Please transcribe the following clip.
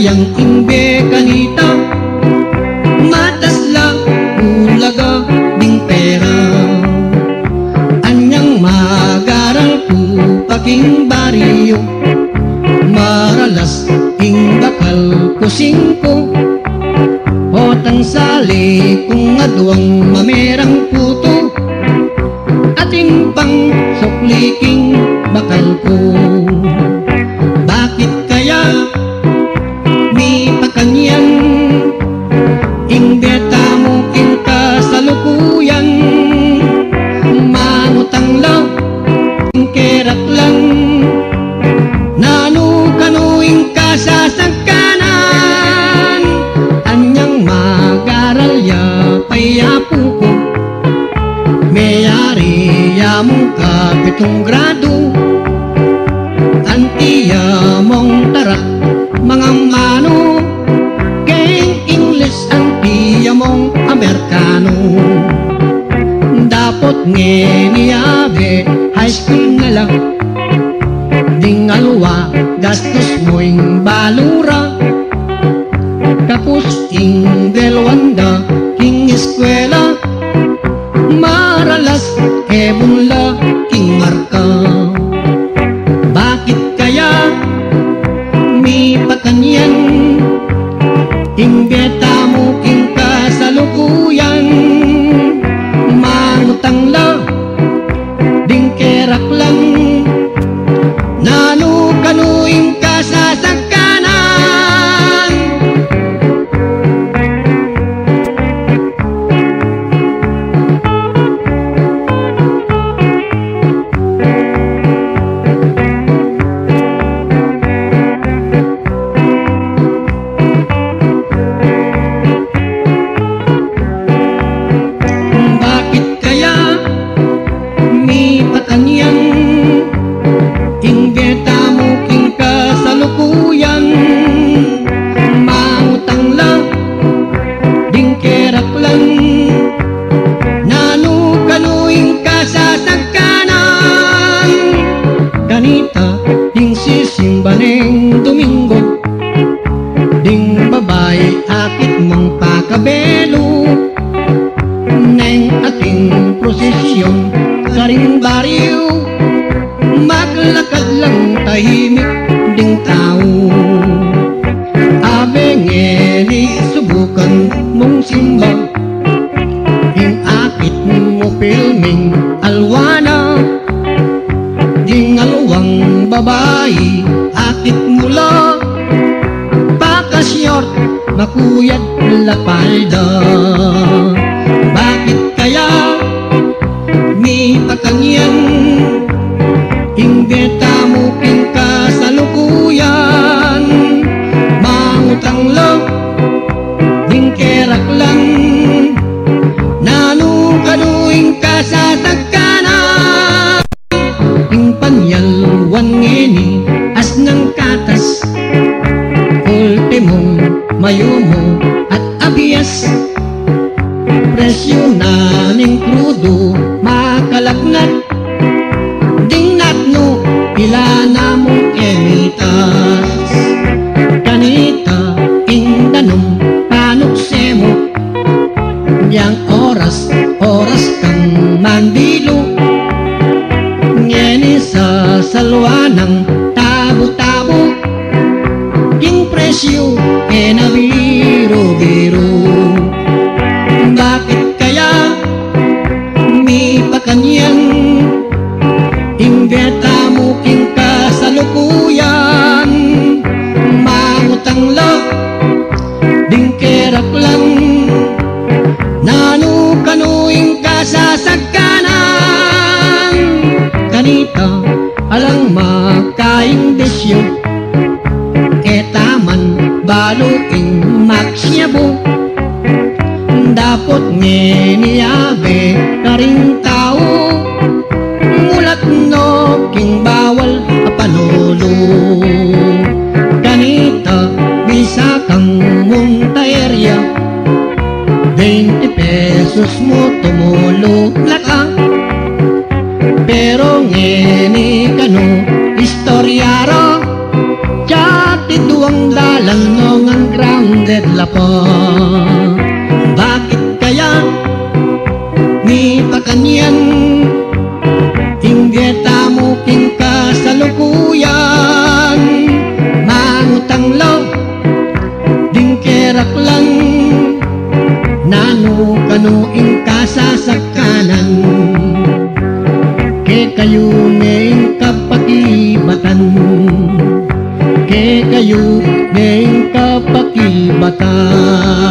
yang imbe kanita matasla ulaga ding pera anyang magaral ku paking baryo maralas ing bakal kusingko otang sali kung aduang mamerang puto ating pang sukliking bakal ko. Bakit kaya mi pakanyan imbeta mo king kasalukuyan mangutang lang kerak lang nanu kanuing kasasagkanan anyang magaral ya payapu ko mayari ya mong kapitong grado antiya mong tarak mga mano keng English antiya mong Amerikano dapat ngeniyabe high school na lang ding alwa gastos mo'y balura kapos ing delwanda king eskwela maralas ebunla king marka. Bakit kaya mi pakanyan imbeta mo king kasalukuyan mangutang la ding kerak lang nanu kanuing kasasagkanan. Imbeta mo king kasalukuyan mangutang lang ding kerak lang nanu kanuing kasasagkanan ganita ding sisimbaneng Domingo ding babay akit mong pakabelo neng ating prosesyon karing baryo maglakad lang tahimik ding tao abengeni subukan mong simba ing akit mo filming alwana ding alawang babae akit mula pakasyort makuyat lapalda. Bakit kaya mi pakangyan imbeta mo king kasalukuyan mangutang lang ding kerak lang nanu kanuing kasasagkanan ing panyalwan ngeni as ng katas ultimong mayumo at abias presyo na ning krudo makalagnat ila na mong emitas kanita indanong panuksemo yang oras kang mandilo ngeni sa salwanang tabo-tabo king presyo e na biro-biro. Bakit kaya mi pakanyan imbeta mo king kasalukuyan mangutang lang ding kerak lang nanu kanuing kasasagkanan kanita alang makaing desyo etaman baluing maksyabo dapot ngeniyabe karing tao mulat no king bawal apanolo kanita bisa kang montaerya 20 pesos mo tumulo laka pero ngeni kano istoryaro jati duang dalang no lapo. Bakit kaya ni pakanyan hindi tamo king kasalukuyan? Mangutang law ding kerak lang nano kano ing kasasakanan. Ke kayo ning kapakibatan, ke kayo ning kapakibatan.